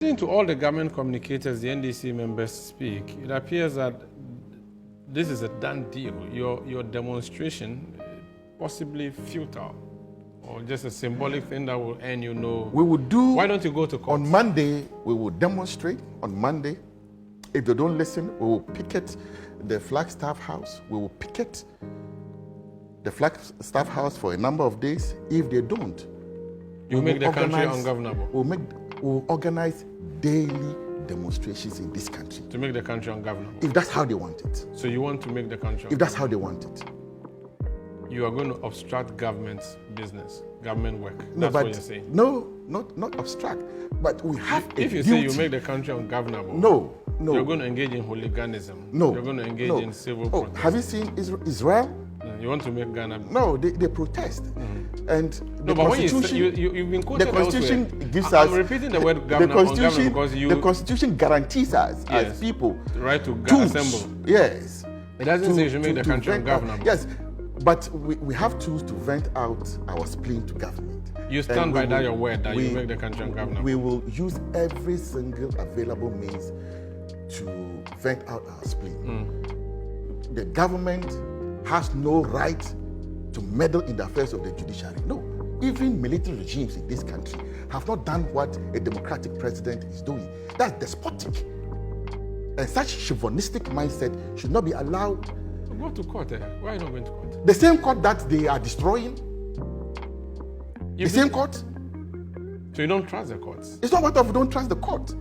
Listening to all the government communicators, the NDC members speak, it appears that this is a done deal. Your demonstration, possibly futile, or just a symbolic thing that will end, We will do. Why don't you go to court? On Monday, we will demonstrate. On Monday, if they don't listen, we will picket the Flagstaff House. We will picket the Flagstaff House for a number of days. If they don't, you make the country ungovernable. We'll organize daily demonstrations in this country. To make the country ungovernable? If that's how they want it. So you want to make the country ungovernable? If that's how they want it. You are going to obstruct government's business, government work. No, That's what you're saying. No, not obstruct. But we have a If you duty. say you make the country ungovernable, no. You're going to engage in hooliganism. No. You're going to engage in civil protest. Have you seen Israel? You want to make Ghana? No, they protest. And the but Constitution, when you've been quoted the Constitution elsewhere. gives I'm us. repeating the word governor because the Constitution guarantees us as people the right to tools. assemble. Yes. It doesn't say you should make the country ungovernable. Yes, but we have tools to vent out our spleen to government. You stand by that your word that you make the country ungovernable. We will use every single available means to vent out our spleen. The government has no right to meddle in the affairs of the judiciary. No, even military regimes in this country have not done what a democratic president is doing. That's despotic. And such chauvinistic mindset should not be allowed. Go to court. Why are you not going to court? The same court that they are destroying. The same court. So you don't trust the courts? It's not what of we don't trust the court.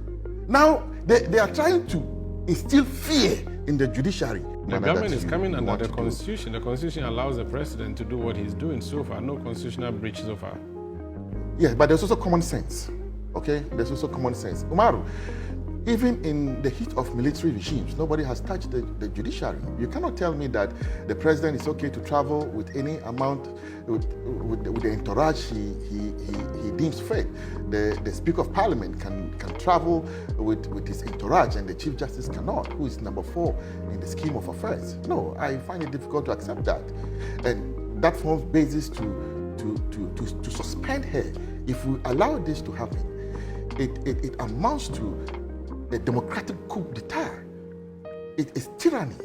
Now they are trying to instill fear in the judiciary. The government is coming under the Constitution. The Constitution allows the president to do what he's doing so far. No constitutional breach so far. Yes, but there's also common sense. Okay? There's also common sense. Umaru, even in the heat of military regimes, nobody has touched the judiciary. You cannot tell me that the president is okay to travel with any amount, with the entourage he deems fit. The Speaker of Parliament can travel with his entourage and the Chief Justice cannot, who is number 4 in the scheme of affairs. No, I find it difficult to accept that. And that forms basis to suspend her. If we allow this to happen, it amounts to the democratic coup d'etat. It is tyranny,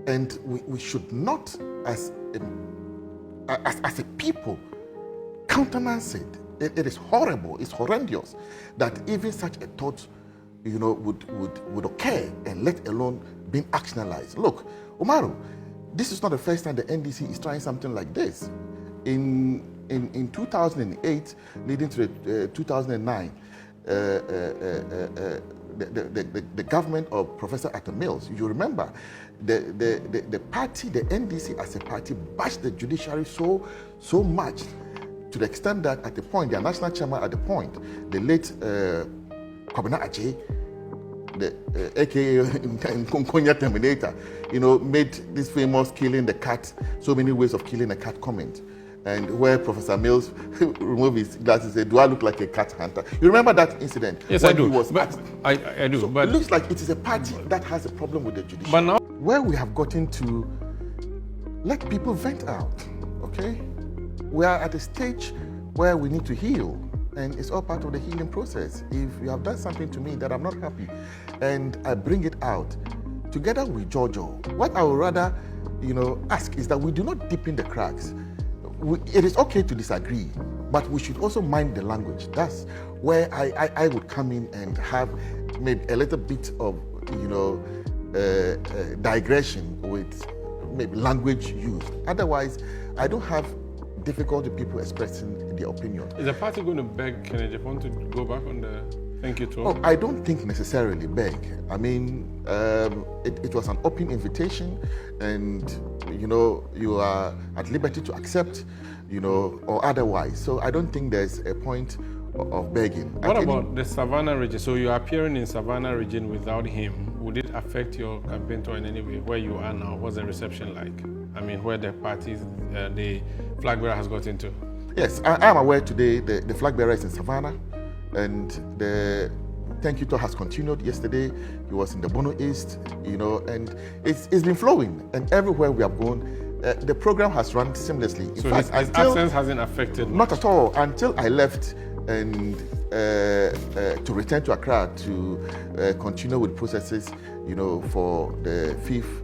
and we should not, as a people, countenance it. It is horrible. It's horrendous that even such a thought, would occur, and let alone being actionalized. Look, Umaru, this is not the first time the NDC is trying something like this. In 2008, leading to 2009. The government of Professor Atta Mills, you remember, the party, the NDC as a party, bashed the judiciary so much to the extent that at the point, their national chairman at the point, the late Kwabena Agyei, the aka Nkonkonya Terminator, made this famous killing the cat, so many ways of killing a cat comment. And where Professor Mills removed his glasses and said, "Do I look like a cat hunter?" You remember that incident? Yes, I do. I do. So but it looks like it is a party that has a problem with the judiciary. But now, where we have gotten to, let people vent out. Okay, we are at a stage where we need to heal, and it's all part of the healing process. If you have done something to me that I'm not happy, and I bring it out, together with Jojo, what I would rather, ask is that we do not deepen the cracks. It is okay to disagree, but we should also mind the language. That's where I would come in and have maybe a little bit of, digression with maybe language used. Otherwise, I don't have difficulty people expressing their opinion. Is the party going to beg Kennedy Japan to go back on the thank you tour? Oh, I don't think necessarily beg. I mean, it was an open invitation, and you are at liberty to accept, or otherwise. So I don't think there's a point of begging. What about the Savannah region? So you're appearing in Savannah region without him. Would it affect your campaign tour in any way? Where you are now, what's the reception like? I mean, where the parties, the flag bearer has got into? Yes, I am aware today the flag bearer is in Savannah, and the thank you tour has continued. Yesterday, he was in the Bono East, and it's been flowing. And everywhere we have gone, the program has run seamlessly. In So fact, his absence hasn't affected not at all until I left and to return to Accra to continue with processes, for the fifth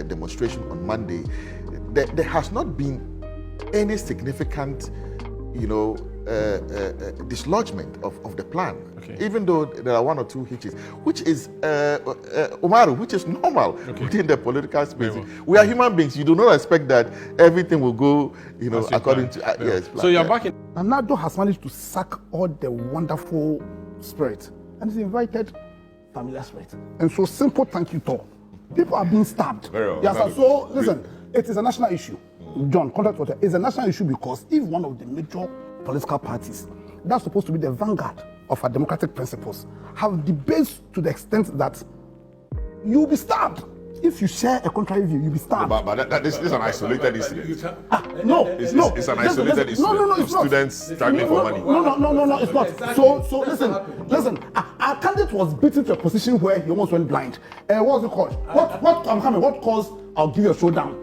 demonstration on Monday. There has not been any significant, dislodgement of the plan. Okay. Even though there are one or two hitches, which is Umaru, which is normal within the political space. Well. We are human beings. You do not expect that everything will go, according to yes. So you're back in. Nado has managed to sack all the wonderful spirit and he's invited familiar spirit. And so simple thank you to all. People are being stabbed. Very well. Yes, sir. So listen, it is a national issue. John, contact water is a national issue because if one of the major political parties that's supposed to be the vanguard of our democratic principles have debates to the extent that you'll be stabbed. If you share a contrary view, you'll be stabbed. But this is an isolated incident. No, It's no. an isolated incident. No, it's of not. Students struggling for money. No, it's not. So listen. Our candidate was beaten to a position where he almost went blind. What was it called? What caused I'll give you a showdown?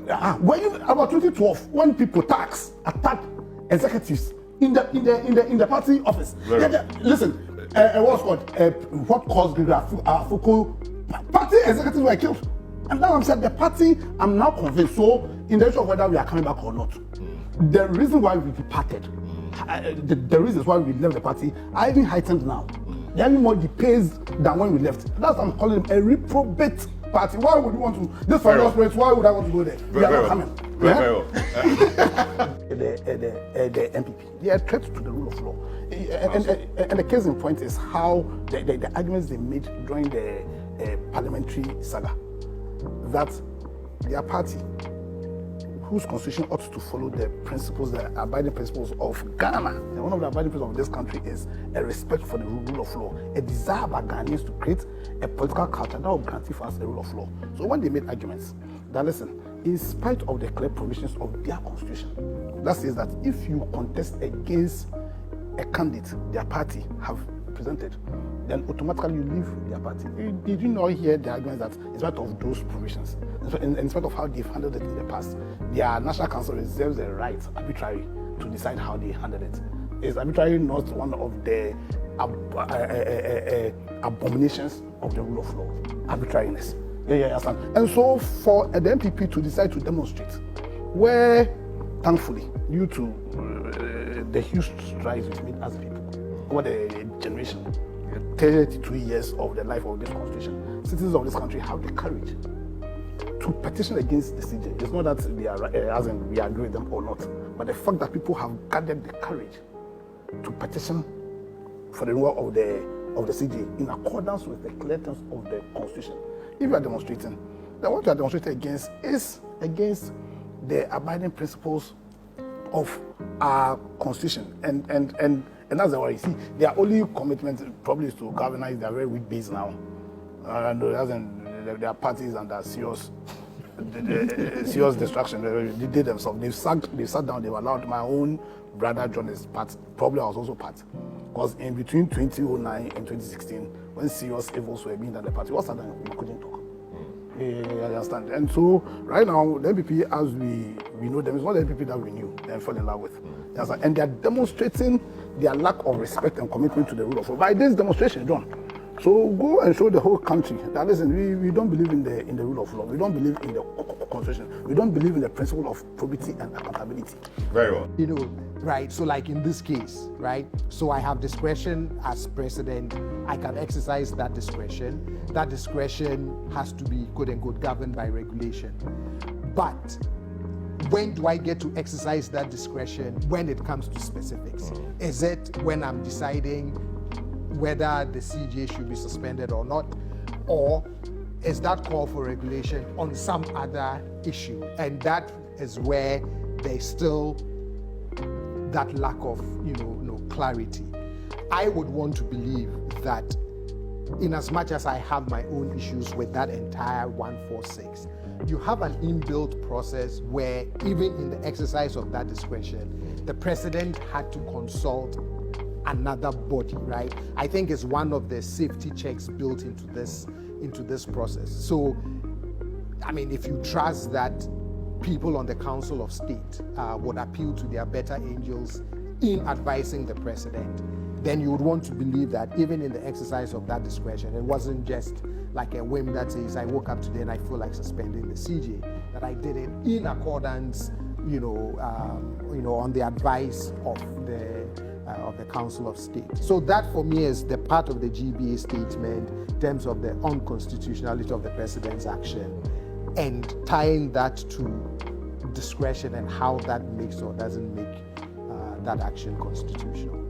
About 2012, when people attacked executives in the party office. Listen, what's called? What caused Fuku? Party executives were killed. And now I'm saying the party, I'm now convinced. So, in the issue of whether we are coming back or not, the reason why we departed, the reasons why we left the party are even heightened now. They're even more depays than when we left. That's why I'm calling them a reprobate party. Why would you want to? This for us, why would I want to go there? We are not coming. Very well. The NPP, they are a threat to the rule of law. And the case in point is how the arguments they made during the parliamentary saga that their party, whose constitution ought to follow the principles, the abiding principles of Ghana. And one of the abiding principles of this country is a respect for the rule of law, a desire by Ghanaians to create a political culture that will guarantee for us a rule of law. So when they made arguments, that listen, in spite of the clear provisions of their constitution, that says that if you contest against a candidate their party have presented, then automatically you leave their party. Did you not hear the argument that in spite of those provisions, in spite of how they've handled it in the past, their National Council reserves the right, arbitrary, to decide how they handled it? Is arbitrary not one of the abominations of the rule of law? Arbitrariness. Yeah, understand. And so for the NPP to decide to demonstrate, where thankfully, due to the huge strides we've made as people over the generation, 32 years of the life of this constitution, citizens of this country have the courage to petition against the CJ. It's not that they are, as in we agree with them or not, but the fact that people have gathered the courage to petition for the renewal of the CJ in accordance with the clear terms of the constitution. If you are demonstrating, then what you are demonstrating against is against the abiding principles of our constitution, and that's the worry. See, their only commitment probably is to galvanize their very weak base now, and their parties under serious destruction. They did themselves. They sat down. They've allowed my own brother John is part. Probably I was also part, because in between 2009 and 2016, when serious evils were being done, the party was sat down. We couldn't talk. You understand? And so right now, the NPP, as we know them, is not the NPP that we knew and fell in love with. And they are demonstrating their lack of respect and commitment to the rule of law by this demonstration, John. So go and show the whole country that listen, we don't believe in the rule of law. We don't believe in the constitution. We don't believe in the principle of probity and accountability. Very well. Right? So like in this case, right? So I have discretion as president. I can exercise that discretion. That discretion has to be, quote unquote, governed by regulation. But when do I get to exercise that discretion when it comes to specifics? Is it when I'm deciding whether the CJ should be suspended or not? Or is that call for regulation on some other issue? And that is where there's still that lack of, clarity. I would want to believe that in as much as I have my own issues with that entire 146, you have an inbuilt process where even in the exercise of that discretion, the president had to consult another body, right? I think it's one of the safety checks built into this process. So, I mean, if you trust that people on the Council of State would appeal to their better angels in advising the president, then you would want to believe that even in the exercise of that discretion, it wasn't just like a whim that says, I woke up today and I feel like suspending the CJ, that I did it in accordance, on the advice of the Council of State. So that for me is the part of the GBA statement in terms of the unconstitutionality of the president's action, and tying that to discretion and how that makes or doesn't make that action constitutional.